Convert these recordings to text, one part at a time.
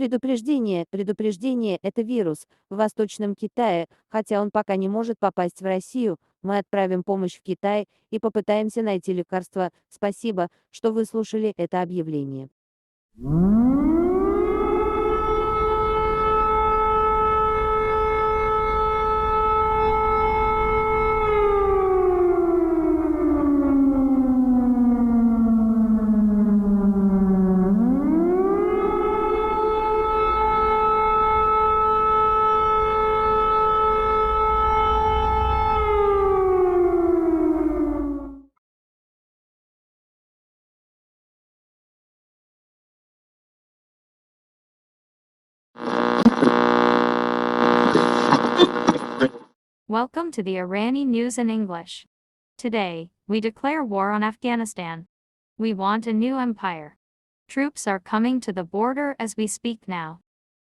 Предупреждение, предупреждение, это вирус. В Восточном Китае, хотя он пока не может попасть в Россию, мы отправим помощь в Китай и попытаемся найти лекарство. Спасибо, что выслушали это объявление. Welcome to the Irani News in English. Today, we declare war on Afghanistan. We want a new empire. Troops are coming to the border as we speak now.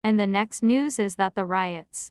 And the next news is that the riots